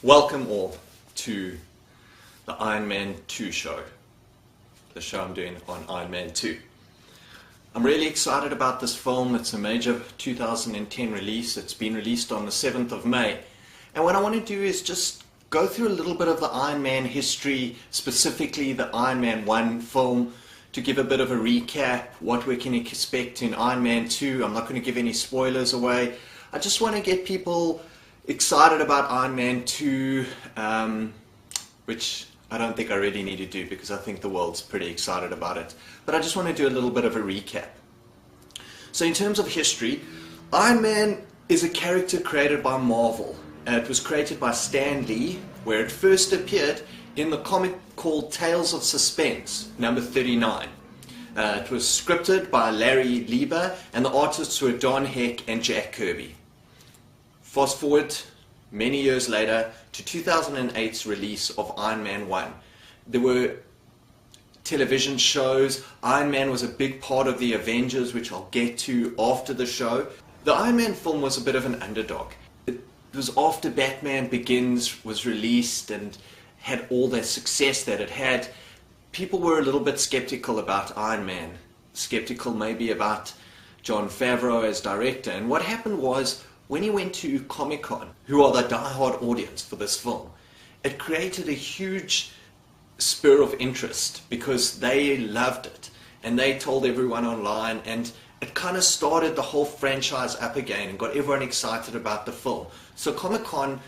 Welcome all to the Iron Man 2 show, the show I'm doing on Iron Man 2. I'm really excited about this film. It's a major 2010 release. It's been released on the 7th of May. And what I want to do is just go through a little bit of the Iron Man history, specifically the Iron Man 1 film, to give a bit of a recap, what we can expect in Iron Man 2. I'm not going to give any spoilers away. I just want to get people excited about Iron Man 2, which I don't think I really need to do because I think the world's pretty excited about it. But I just want to do a little bit of a recap. So in terms of history, Iron Man is a character created by Marvel. It was created by Stan Lee, where it first appeared in the comic called Tales of Suspense, number 39. It was scripted by Larry Lieber, and the artists were Don Heck and Jack Kirby. Fast forward many years later to 2008's release of Iron Man 1. There were television shows. Iron Man was a big part of the Avengers, which I'll get to after the show. The Iron Man film was a bit of an underdog. It was after Batman Begins was released and had all the success that it had. People were a little bit skeptical about Iron Man, skeptical maybe about Jon Favreau as director. And what happened was, when he went to Comic-Con, who are the die-hard audience for this film, it created a huge spur of interest because they loved it and they told everyone online, and it kind of started the whole franchise up again and got everyone excited about the film. So Comic-Con,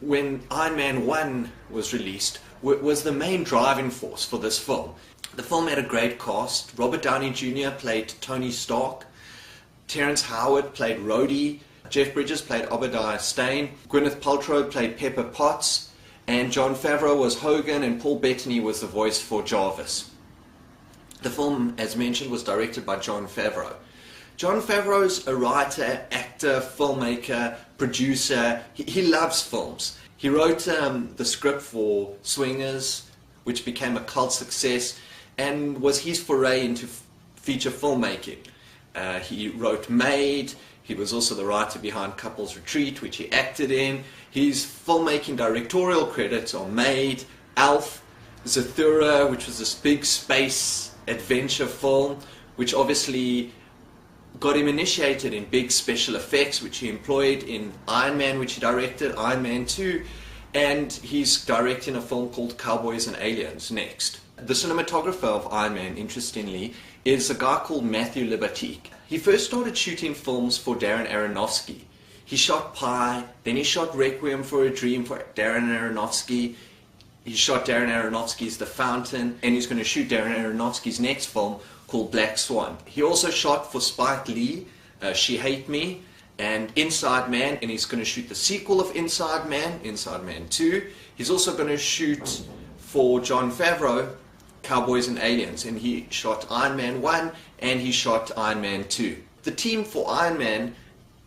when Iron Man 1 was released, was the main driving force for this film. The film had a great cast. Robert Downey Jr. played Tony Stark, Terrence Howard played Rhodey, Jeff Bridges played Obadiah Stane, Gwyneth Paltrow played Pepper Potts, and Jon Favreau was Hogan, and Paul Bettany was the voice for Jarvis. The film, as mentioned, was directed by Jon Favreau. Jon Favreau's a writer, actor, filmmaker, producer. He loves films. He wrote the script for Swingers, which became a cult success, and was his foray into feature filmmaking. He wrote Made. He was also the writer behind Couples Retreat, which he acted in. His filmmaking directorial credits are Made, Alf, Theroux, which was this big space adventure film, which obviously got him initiated in big special effects, which he employed in Iron Man, which he directed, Iron Man 2, and he's directing a film called Cowboys and Aliens next. The cinematographer of Iron Man, interestingly, is a guy called Matthew Libatique. He first started shooting films for Darren Aronofsky. He shot Pi, then he shot Requiem for a Dream for Darren Aronofsky. He shot Darren Aronofsky's The Fountain, and he's going to shoot Darren Aronofsky's next film called Black Swan. He also shot for Spike Lee, She Hate Me, and Inside Man, and he's going to shoot the sequel of Inside Man 2. He's also going to shoot for Jon Favreau, Cowboys and Aliens, and he shot Iron Man 1 and he shot Iron Man 2. The team for Iron Man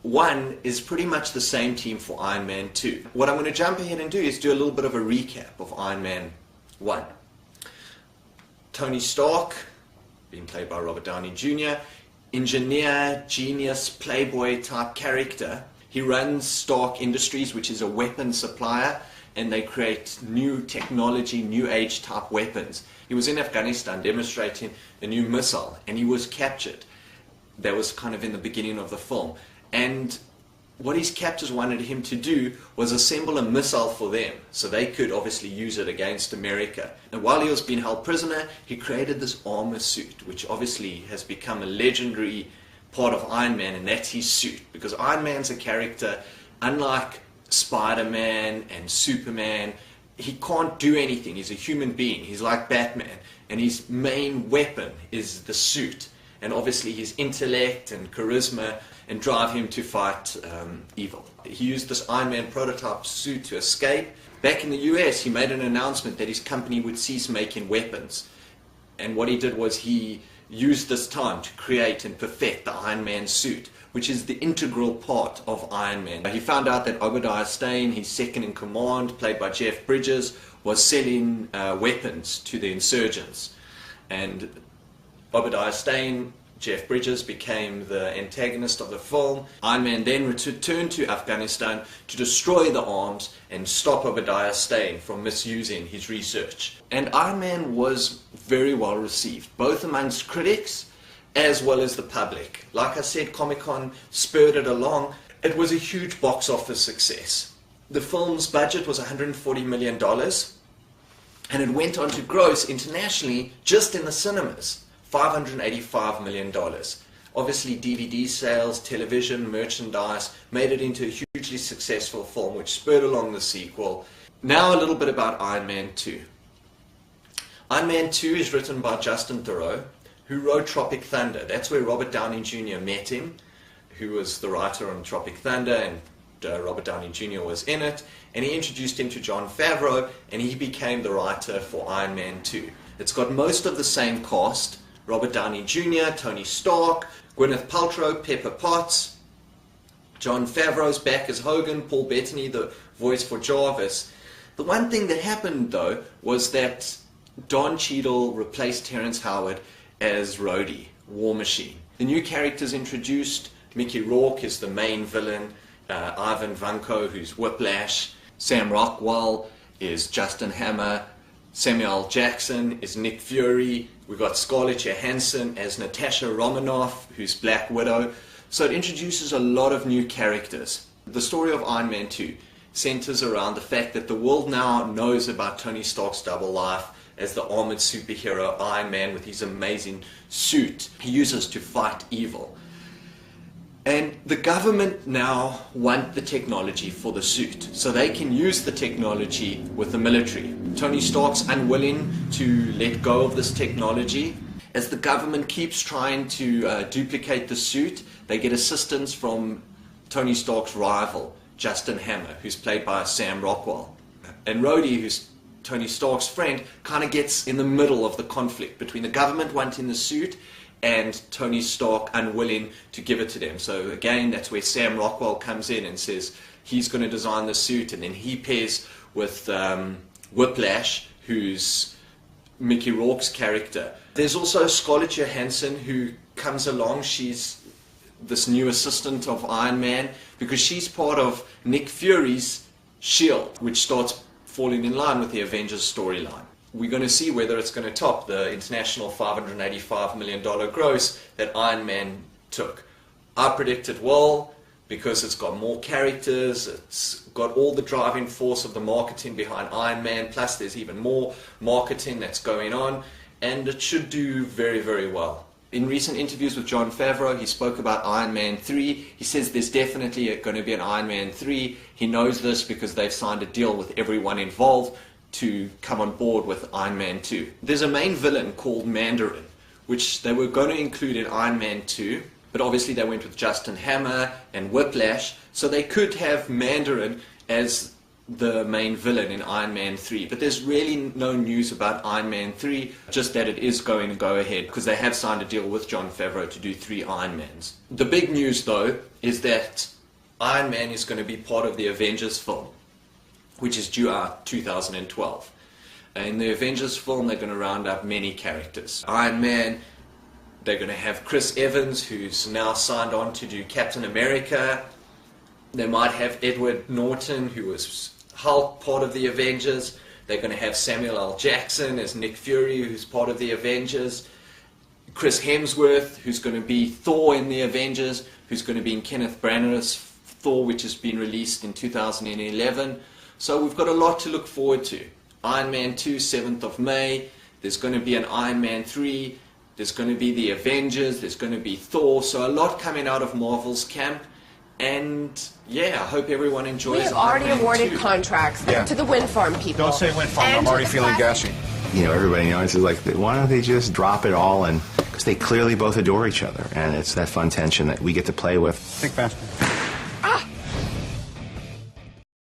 1 is pretty much the same team for Iron Man 2. What I'm going to jump ahead and do is do a little bit of a recap of Iron Man 1. Tony Stark, being played by Robert Downey Jr., engineer, genius, playboy type character. He runs Stark Industries, which is a weapons supplier, and they create new technology, new age type weapons. He was in Afghanistan demonstrating a new missile, and he was captured. That was kind of in the beginning of the film. And what his captors wanted him to do was assemble a missile for them, so they could obviously use it against America. And while he was being held prisoner, he created this armor suit, which obviously has become a legendary part of Iron Man, and that's his suit. Because Iron Man's a character, unlike Spider-Man and Superman, he can't do anything. He's a human being. He's like Batman, and his main weapon is the suit, and obviously his intellect and charisma and drive him to fight evil. He used this Iron Man prototype suit to escape. Back in the US, he made an announcement that his company would cease making weapons, and what he did was he used this time to create and perfect the Iron Man suit, which is the integral part of Iron Man. He found out that Obadiah Stane, his second in command, played by Jeff Bridges, was selling weapons to the insurgents. And Obadiah Stane Jeff Bridges became the antagonist of the film. Iron Man then returned to Afghanistan to destroy the arms and stop Obadiah Stane from misusing his research. And Iron Man was very well received, both amongst critics as well as the public. Like I said, Comic-Con spurred it along. It was a huge box office success. The film's budget was $140 million, and it went on to gross internationally, just in the cinemas, $585 million. Obviously, DVD sales, television, merchandise made it into a hugely successful film, which spurred along the sequel. Now a little bit about Iron Man 2. Iron Man 2 is written by Justin Theroux, who wrote Tropic Thunder. That's where Robert Downey Jr. met him, who was the writer on Tropic Thunder, and Robert Downey Jr. was in it. And he introduced him to Jon Favreau, and he became the writer for Iron Man 2. It's got most of the same cast: Robert Downey Jr., Tony Stark, Gwyneth Paltrow, Pepper Potts. Jon Favreau's back as Hogan, Paul Bettany, the voice for Jarvis. The one thing that happened, though, was that Don Cheadle replaced Terrence Howard as Rhodey, War Machine. The new characters introduced: Mickey Rourke is the main villain, Ivan Vanko, who's Whiplash, Sam Rockwell is Justin Hammer, Samuel Jackson is Nick Fury, we've got Scarlett Johansson as Natasha Romanoff, who's Black Widow. So it introduces a lot of new characters. The story of Iron Man 2 centers around the fact that the world now knows about Tony Stark's double life as the armored superhero Iron Man with his amazing suit he uses to fight evil. And the government now want the technology for the suit, so they can use the technology with the military. Tony Stark's unwilling to let go of this technology. As the government keeps trying to duplicate the suit, they get assistance from Tony Stark's rival, Justin Hammer, who's played by Sam Rockwell. And Rhodey, who's Tony Stark's friend, kind of gets in the middle of the conflict between the government wanting the suit and Tony Stark unwilling to give it to them. So again, that's where Sam Rockwell comes in and says he's going to design the suit, and then he pairs with Whiplash, who's Mickey Rourke's character. There's also Scarlett Johansson, who comes along. She's this new assistant of Iron Man, because she's part of Nick Fury's SHIELD, which starts falling in line with the Avengers storyline. We're going to see whether it's going to top the international $585 million gross that Iron Man took. I predict it will, because it's got more characters, it's got all the driving force of the marketing behind Iron Man, plus there's even more marketing that's going on, and it should do very, very well. In recent interviews with Jon Favreau, he spoke about Iron Man 3. He says there's definitely going to be an Iron Man 3. He knows this because they've signed a deal with everyone involved to come on board with Iron Man 2. There's a main villain called Mandarin, which they were going to include in Iron Man 2, but obviously they went with Justin Hammer and Whiplash, so they could have Mandarin as the main villain in Iron Man 3. But there's really no news about Iron Man 3, just that it is going to go ahead, because they have signed a deal with Jon Favreau to do 3 Iron Mans. The big news, though, is that Iron Man is going to be part of the Avengers film, which is due out 2012. In the Avengers film, they're going to round up many characters. Iron Man, they're going to have Chris Evans, who's now signed on to do Captain America. They might have Edward Norton, who was Hulk, part of the Avengers. They're going to have Samuel L. Jackson as Nick Fury, who's part of the Avengers. Chris Hemsworth, who's going to be Thor in the Avengers, who's going to be in Kenneth Branagh's Thor, which has been released in 2011. So we've got a lot to look forward to. Iron Man 2, 7th of May. There's going to be an Iron Man 3. There's going to be the Avengers. There's going to be Thor. So a lot coming out of Marvel's camp. And yeah, I hope everyone enjoys it. We have already awarded contracts to the wind farm people. Don't say wind farm. I'm already feeling gassy. You know, everybody knows, it's like, why don't they just drop it all? And because they clearly both adore each other. And it's that fun tension that we get to play with. Think faster.